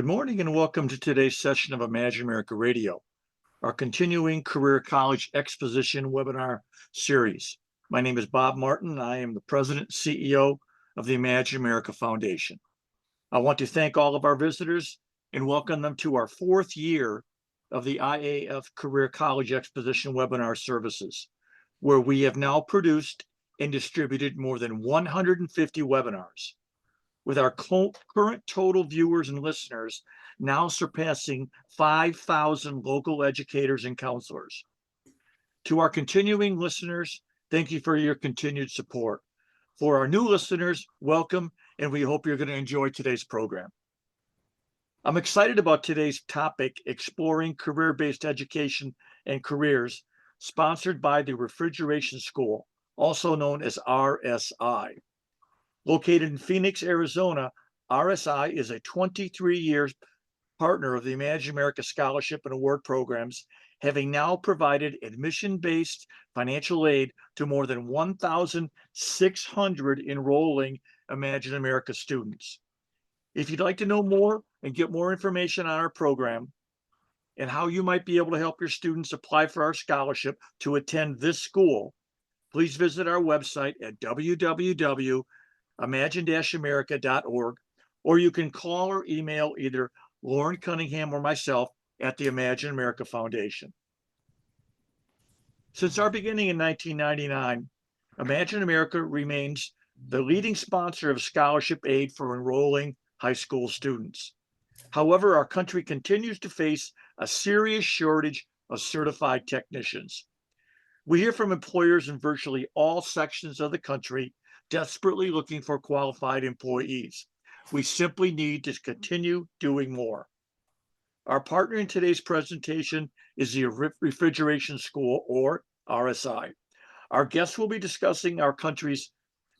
Good morning and welcome to today's session of Imagine America Radio, our continuing Career College Exposition webinar series. My name is Bob Martin. I am the President and CEO of the Imagine America Foundation. I want to thank all of our visitors and welcome them to our fourth year of the IAF Career College Exposition webinar services, where we have now produced and distributed more than 150 webinars, with our current total viewers and listeners now surpassing 5,000 local educators and counselors. To our continuing listeners, thank you for your continued support. For our new listeners, welcome, and we hope you're going to enjoy today's program. I'm excited about today's topic, exploring career-based education and careers, sponsored by the Refrigeration School, also known as RSI. Located in Phoenix, Arizona, RSI is a 23-year partner of the Imagine America Scholarship and Award programs, having now provided admission-based financial aid to more than 1,600 enrolling Imagine America students. If you'd like to know more and get more information on our program and how you might be able to help your students apply for our scholarship to attend this school, please visit our website at www.imagine-america.org, or you can call or email either Lauren Cunningham or myself at the Imagine America Foundation. Since our beginning in 1999, Imagine America remains the leading sponsor of scholarship aid for enrolling high school students. However, our country continues to face a serious shortage of certified technicians. We hear from employers in virtually all sections of the country desperately looking for qualified employees. We simply need to continue doing more. Our partner in today's presentation is the Refrigeration School, or RSI. Our guests will be discussing our country's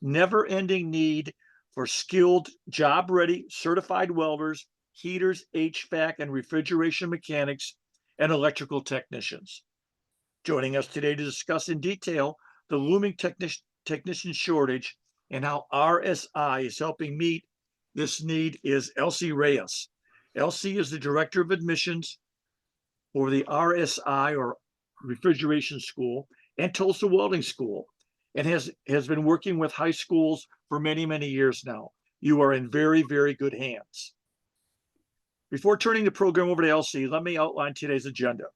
never-ending need for skilled, job-ready, certified welders, heaters, HVAC, and refrigeration mechanics, and electrical technicians. Joining us today to discuss in detail the looming technician shortage and how RSI is helping meet this need is Elsie Reyes. Elsie is the Director of Admissions for the RSI, or Refrigeration School, and Tulsa Welding School, and has been working with high schools for many, many years now. You are in very, very good hands. Before turning the program over to Elsie, let me outline today's agenda.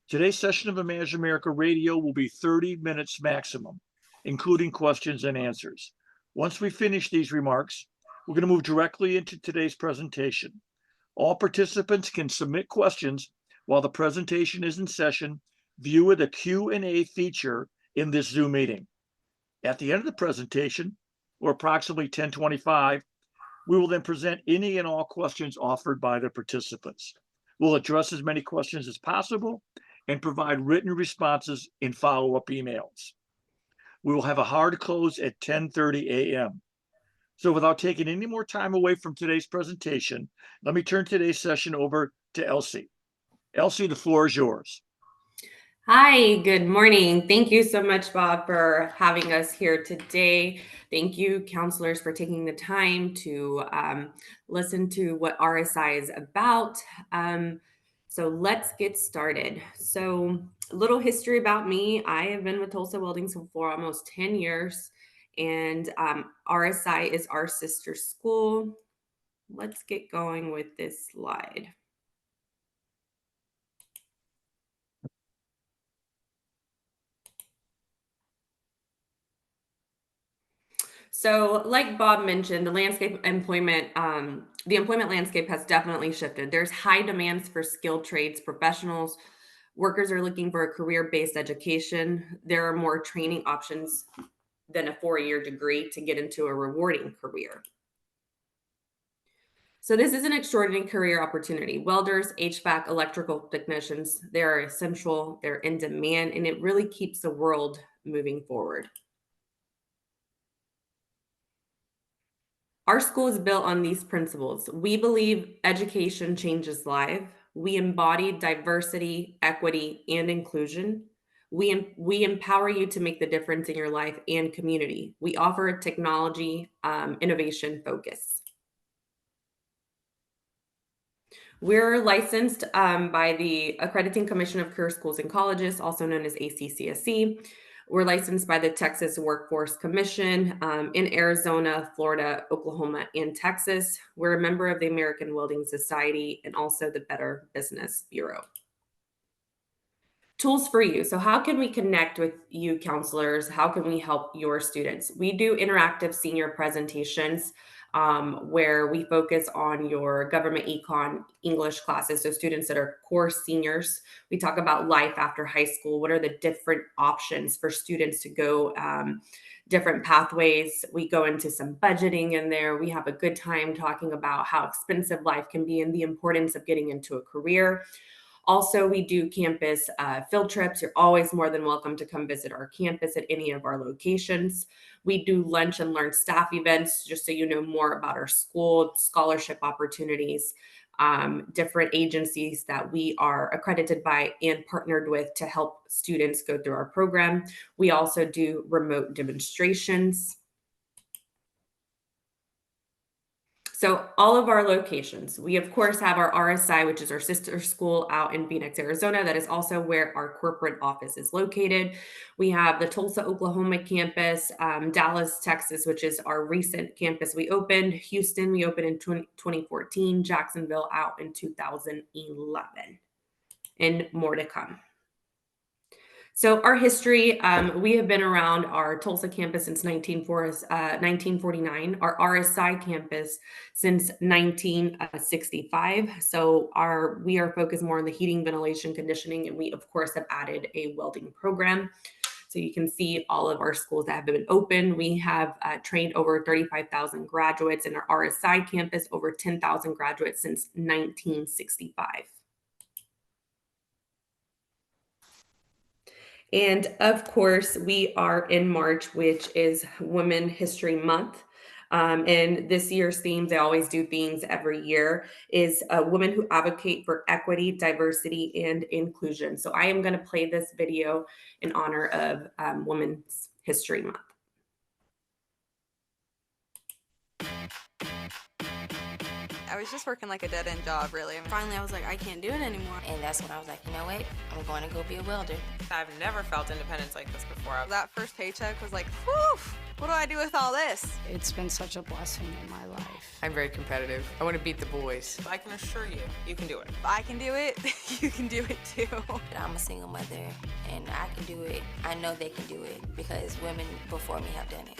Today's session of Imagine America Radio will be 30 minutes maximum, including questions and answers. Once we finish these remarks, we're going to move directly into today's presentation. All participants can submit questions while the presentation is in session via the Q&A feature in this Zoom meeting. At the end of the presentation, or approximately 10:25, we will then present any and all questions offered by the participants. We'll address as many questions as possible and provide written responses in follow-up emails. We will have a hard close at 10:30 a.m. So without taking any more time away from today's presentation, let me turn today's session over to Elsie. Elsie, the floor is yours. Hi, good morning. Thank you so much, Bob, for having us here today. Thank you, counselors, for taking the time to listen to what RSI is about. So let's get started. So a little history about me. I have been with Tulsa Welding for almost 10 years, and RSI is our sister school. Let's get going with this slide. So, like Bob mentioned, the employment landscape has definitely shifted. There's high demands for skilled trades professionals. Workers are looking for a career-based education. There are more training options than a 4-year degree to get into a rewarding career. So this is an extraordinary career opportunity. Welders, HVAC, electrical technicians, they're essential, they're in demand, and it really keeps the world moving forward. Our school is built on these principles. We believe education changes lives. We embody diversity, equity, and inclusion. We empower you to make the difference in your life and community. We offer a technology innovation focus. We're licensed by the Accrediting Commission of Career Schools and Colleges, also known as ACCSC. We're licensed by the Texas Workforce Commission in Arizona, Florida, Oklahoma, and Texas. We're a member of the American Welding Society and also the Better Business Bureau. Tools for you. So how can we connect with you counselors? How can we help your students? We do interactive senior presentations where we focus on your government econ English classes. So students that are core seniors, we talk about life after high school. What are the different options for students to go, different pathways? We go into some budgeting in there. We have a good time talking about how expensive life can be and the importance of getting into a career. Also, we do campus field trips. You're always more than welcome to come visit our campus at any of our locations. We do lunch and learn staff events, just so you know more about our school, scholarship opportunities, different agencies that we are accredited by and partnered with to help students go through our program. We also do remote demonstrations. So all of our locations, we of course have our RSI, which is our sister school out in Phoenix, Arizona. That is also where our corporate office is located. We have the Tulsa, Oklahoma campus, Dallas, Texas, which is our recent campus we opened. Houston, we opened in 2014, Jacksonville out in 2011, and more to come. So our history, we have been around our Tulsa campus since 1949, our RSI campus since 1965. So we are focused more on the heating, ventilation, conditioning, and we of course have added a welding program. So you can see all of our schools that have been open. We have trained over 35,000 graduates in our RSI campus, over 10,000 graduates since 1965. And of course, we are in March, which is Women History Month. And this year's themes, they always do themes every year, is women who advocate for equity, diversity, and inclusion. So I am going to play this video in honor of Women's History Month. I was just working like a dead-end job, really. Finally, I was like, I can't do it anymore. And that's when I was like, you know what? I'm going to go be a welder. I've never felt independence like this before. That first paycheck was like, whew, what do I do with all this? It's been such a blessing in my life. I'm very competitive. I want to beat the boys. I can assure you, you can do it. If I can do it, you can do it too. I'm a single mother, and I can do it. I know they can do it because women before me have done it.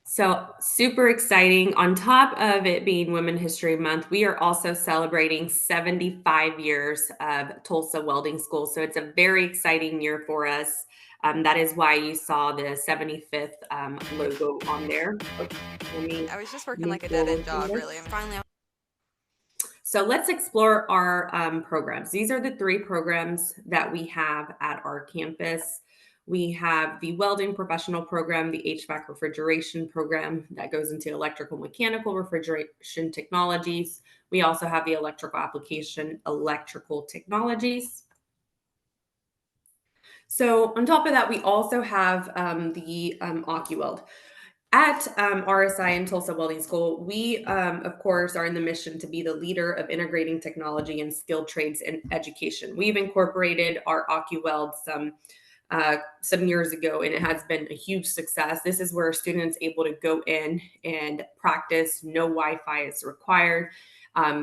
So super exciting. On top of it being Women History Month, we are also celebrating 75 years of Tulsa Welding School. So it's a very exciting year for us. That is why you saw the 75th logo on there. I was just working like a dead-end job, really. Finally, so let's explore our programs. These are the 3 programs that we have at our campus. We have the welding professional program, the HVAC refrigeration program that goes into electrical mechanical refrigeration technologies. We also have the electrical application, electrical technologies. So on top of that, we also have the OcuWeld. At RSI and Tulsa Welding School, we, of course, are in the mission to be the leader of integrating technology and skilled trades in education. We've incorporated our OcuWeld some years ago, and it has been a huge success. This is where students able to go in and practice. No Wi-Fi is required.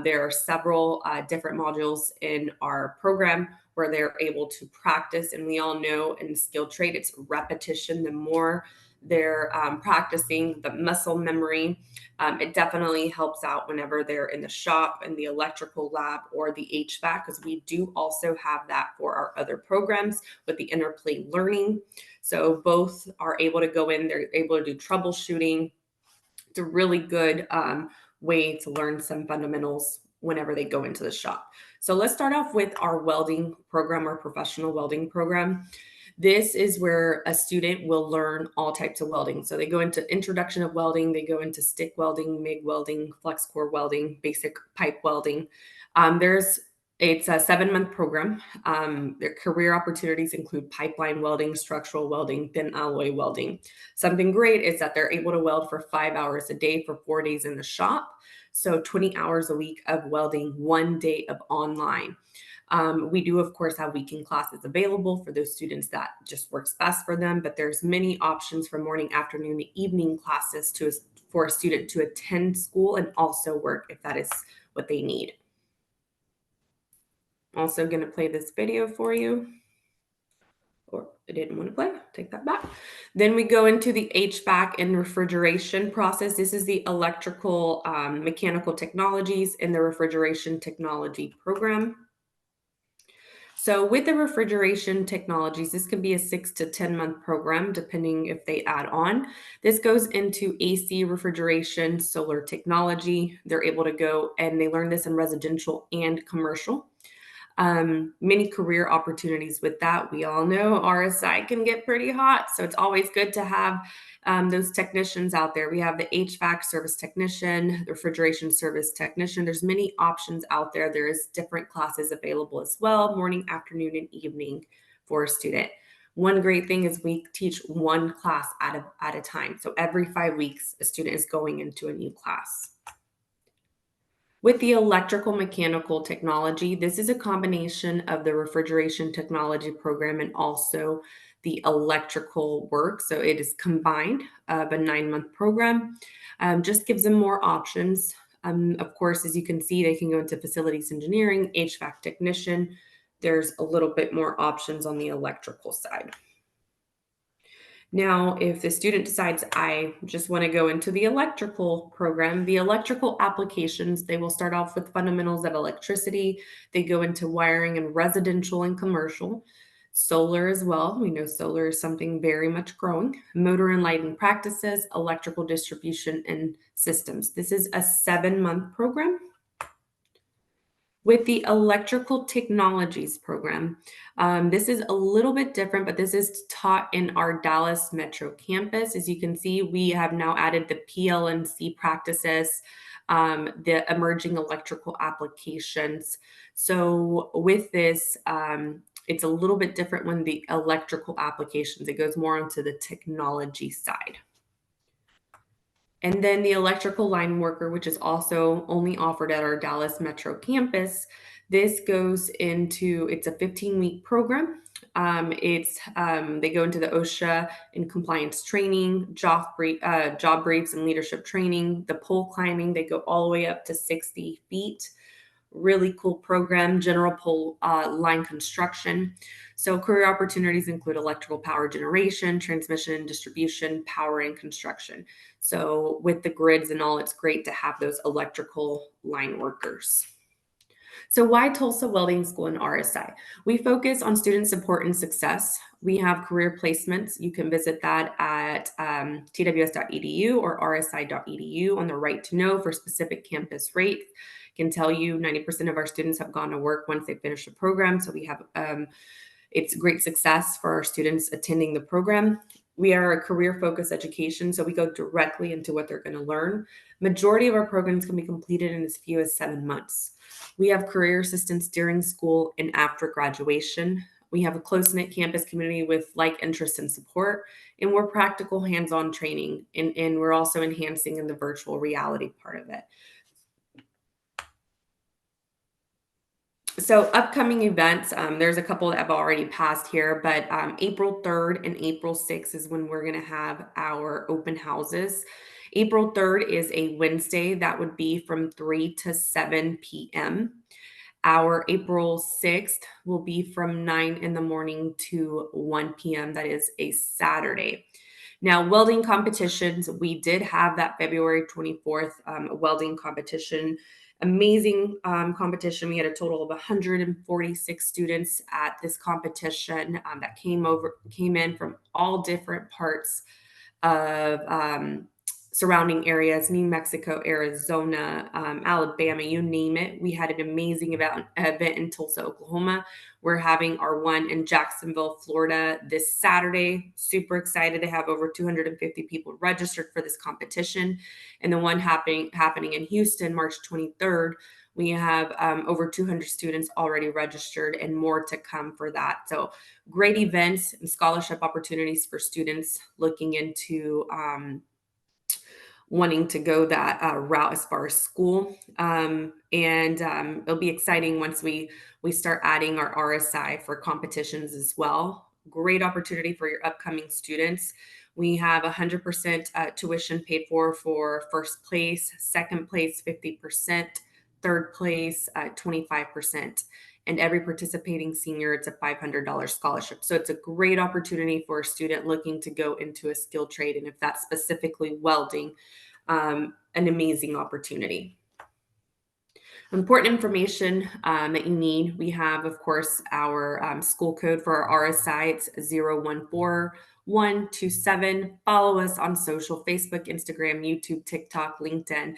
There are several different modules in our program where they're able to practice. And we all know in skilled trade, it's repetition. The more they're practicing, the muscle memory, it definitely helps out whenever they're in the shop, in the electrical lab, or the HVAC, because we do also have that for our other programs with the interplay learning. So both are able to go in, they're able to do troubleshooting. It's a really good way to learn some fundamentals whenever they go into the shop. So let's start off with our welding program, our professional welding program. This is where a student will learn all types of welding. So they go into introduction of welding, they go into stick welding, MIG welding, flex core welding, basic pipe welding. There's It's a 7-month program. Their career opportunities include pipeline welding, structural welding, thin alloy welding. Something great is that they're able to weld for 5 hours a day for 4 days in the shop. So 20 hours a week of welding, 1 day of online. We do, of course, have weekend classes available for those students that just works best for them, but there's many options for morning, afternoon, and evening classes for a student to attend school and also work if that is what they need. Also going to play this video for you. Or I didn't want to play, take that back. Then we go into the HVAC and refrigeration process. This is the electrical mechanical technologies in the refrigeration technology program. So with the refrigeration technologies, this can be a 6 to 10 month program, depending if they add on. This goes into AC refrigeration, solar technology. They're able to go and they learn this in residential and commercial. Many career opportunities with that. We all know RSI can get pretty hot, so it's always good to have those technicians out there. We have the HVAC service technician, the refrigeration service technician. There's many options out there. There is different classes available as well, morning, afternoon, and evening for a student. One great thing is we teach one class at a time. So every 5 weeks, a student is going into a new class. With the electrical mechanical technology, this is a combination of the refrigeration technology program and also the electrical work. So it is combined of a 9-month program. Just gives them more options. Of course, as you can see, they can go into facilities engineering, HVAC technician. There's a little bit more options on the electrical side. Now, if the student decides, I just want to go into the electrical program, the electrical applications, they will start off with fundamentals of electricity. They go into wiring and residential and commercial. Solar as well. We know solar is something very much growing. Motor and lighting practices, electrical distribution and systems. This is a 7-month program. With the electrical technologies program, this is a little bit different, but this is taught in our Dallas Metro campus. As you can see, we have now added the PLNC practices, the emerging electrical applications. So with this, it's a little bit different when the electrical applications, it goes more onto the technology side. And then the electrical line worker, which is also only offered at our Dallas Metro campus. This goes into, it's a 15-week program. They go into the OSHA and compliance training, job briefs and leadership training, the pole climbing. They go all the way up to 60 feet. Really cool program, general pole line construction. So career opportunities include electrical power generation, transmission and distribution, power and construction. So with the grids and all, it's great to have those electrical line workers. So why Tulsa Welding School and RSI? We focus on student support and success. We have career placements. You can visit that at tws.edu or rsi.edu on the right to know for specific campus rates. Can tell you 90% of our students have gone to work once they finish the program. So we have, it's great success for our students attending the program. We are a career-focused education, so we go directly into what they're going to learn. Majority of our programs can be completed in as few as 7 months. We have career assistance during school and after graduation. We have a close-knit campus community with like interests and support, and we're practical hands-on training, and we're also enhancing in the virtual reality part of it. So upcoming events, there's a couple that have already passed here, but April 3rd and April 6th is when we're going to have our open houses. April 3rd is a Wednesday. That would be from 3 to 7 p.m. Our April 6th will be from 9 in the morning to 1 p.m. That is a Saturday. Now, welding competitions, we did have that February 24th welding competition. Amazing competition. We had a total of 146 students at this competition that came in from all different parts of surrounding areas, New Mexico, Arizona, Alabama, you name it. We had an amazing event in Tulsa, Oklahoma. We're having our one in Jacksonville, Florida this Saturday. Super excited to have over 250 people registered for this competition. And the one happening in Houston, March 23rd, We have over 200 students already registered and more to come for that. So great events and scholarship opportunities for students looking into wanting to go that route as far as school. And it'll be exciting once we start adding our RSI for competitions as well. Great opportunity for your upcoming students. We have 100% tuition paid for first place, second place 50%, third place 25%. And every participating senior, it's a $500 scholarship. So it's a great opportunity for a student looking to go into a skill trade. And if that's specifically welding, an amazing opportunity. Important information that you need. We have, of course, our school code for our RSI. It's 014127. Follow us on social: Facebook, Instagram, YouTube, TikTok, LinkedIn.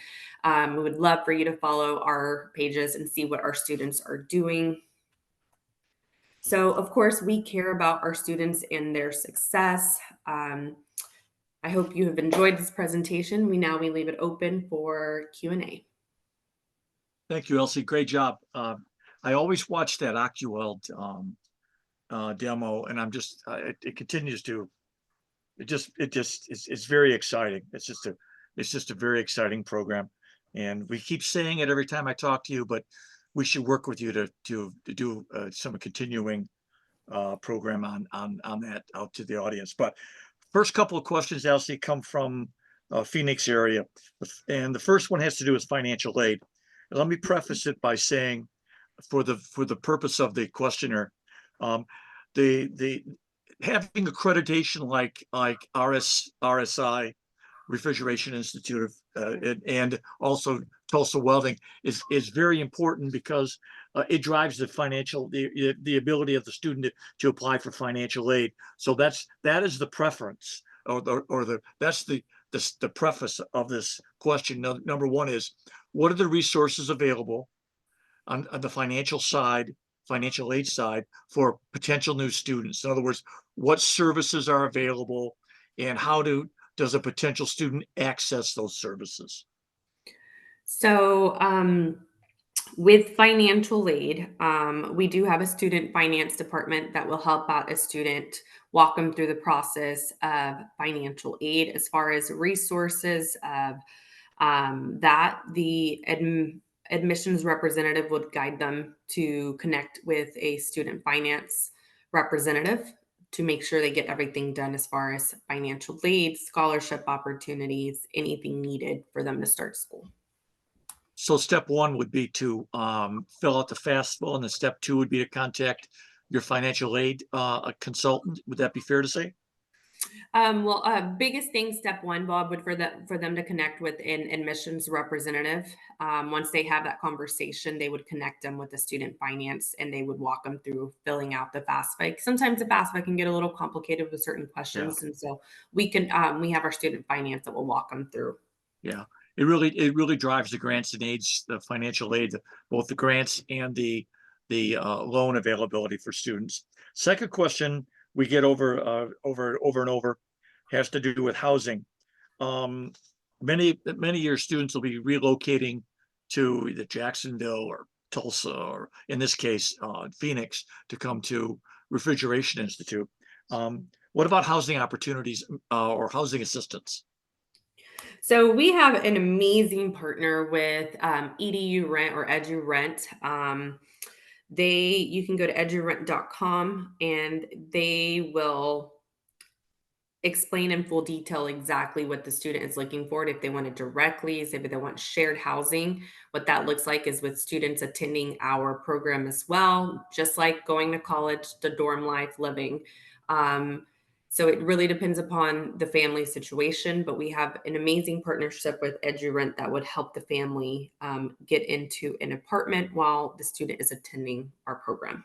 We would love for you to follow our pages and see what our students are doing. So, of course, we care about our students and their success. I hope you have enjoyed this presentation. We leave it open for Q&A. Thank you, Elsie. Great job. I always watch that OccuWeld demo, and I'm just it continues to it's very exciting. It's just a very exciting program, and we keep saying it every time I talk to you, but we should work with you to do some continuing program on that out to the audience. But first couple of questions, Elsie, come from Phoenix area, and the first one has to do with financial aid. Let me preface it by saying, for the purpose of the questioner, the having accreditation like RSI, Refrigeration Institute of, and also Tulsa Welding is very important, because it drives the ability of the student to apply for financial aid. So that is the preference, that's the preface of this question. Number one is, what are the resources available on the financial aid side, for potential new students? In other words, what services are available, and how does a potential student access those services? So, with financial aid, we do have a student finance department that will help out a student, walk them through the process of financial aid. As far as resources of that, the admissions representative would guide them to connect with a student finance representative to make sure they get everything done as far as financial aid, scholarship opportunities, anything needed for them to start school. So step one would be to fill out the FAFSA, and then step two would be to contact your financial aid consultant. Would that be fair to say? Biggest thing, step one, Bob, would for them to connect with an admissions representative. Once they have that conversation, they would connect them with the student finance, and they would walk them through filling out the FAFSA. Sometimes the FAFSA can get a little complicated with certain questions, and so we have our student finance that will walk them through. Yeah, it really drives the grants and aids, the financial aid, both the grants and the loan availability for students. Second question we get over and over has to do with housing. Many of your students will be relocating to either Jacksonville or Tulsa, or in this case, Phoenix, to come to Refrigeration Institute. What about housing opportunities or housing assistance? So we have an amazing partner with EDU Rent or EduRent. You can go to edurent.com, and they will explain in full detail exactly what the student is looking for. If they want a direct lease, if they want shared housing, what that looks like is with students attending our program as well, just like going to college, the dorm life living. So it really depends upon the family situation, but we have an amazing partnership with EduRent that would help the family get into an apartment while the student is attending our program.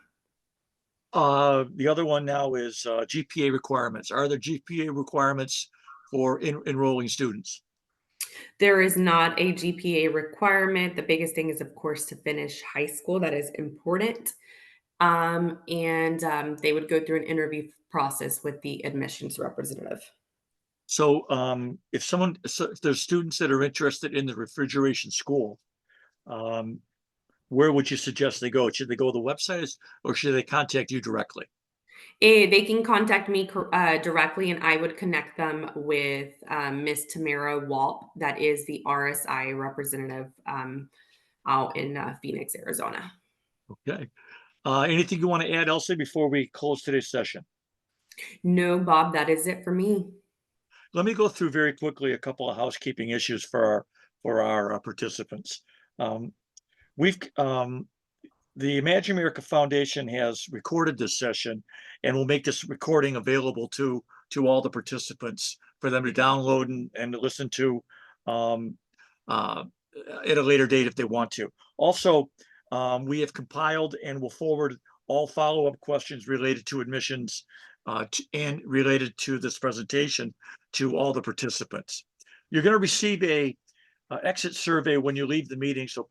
The other one now is GPA requirements. Are there GPA requirements for enrolling students? There is not a GPA requirement. The biggest thing is, of course, to finish high school. That is important. They would go through an interview process with the admissions representative. So if there's students that are interested in the refrigeration school, where would you suggest they go? Should they go to the website or should they contact you directly? They can contact me directly, and I would connect them with Miss Tamara Walp, that is the RSI representative out in Phoenix, Arizona. Okay. Anything you want to add, Elsie, before we close today's session? No, Bob, that is it for me. Let me go through very quickly a couple of housekeeping issues for our participants. We've the Imagine America Foundation has recorded this session and will make this recording available to all the participants for them to download and to listen to at a later date if they want to. Also, we have compiled and will forward all follow-up questions related to admissions and related to this presentation to all the participants. You're going to receive a exit survey when you leave the meeting, so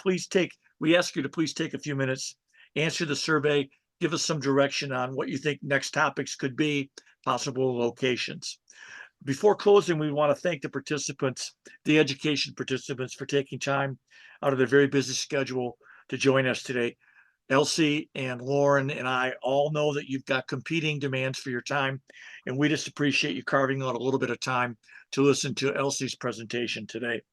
we ask you to please take a few minutes, answer the survey, give us some direction on what you think next topics could be, possible locations. Before closing, we want to thank the participants, the education participants, for taking time out of their very busy schedule to join us today. Elsie and Lauren and I all know that you've got competing demands for your time, and we just appreciate you carving out a little bit of time to listen to Elsie's presentation today.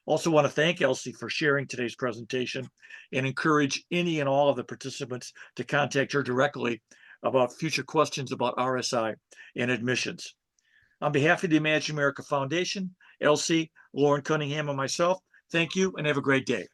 Also want to thank Elsie for sharing today's presentation and encourage any and all of the participants to contact her directly about future questions about RSI and admissions. On behalf of the Imagine America Foundation, Elsie, Lauren Cunningham, and myself, thank you and have a great day.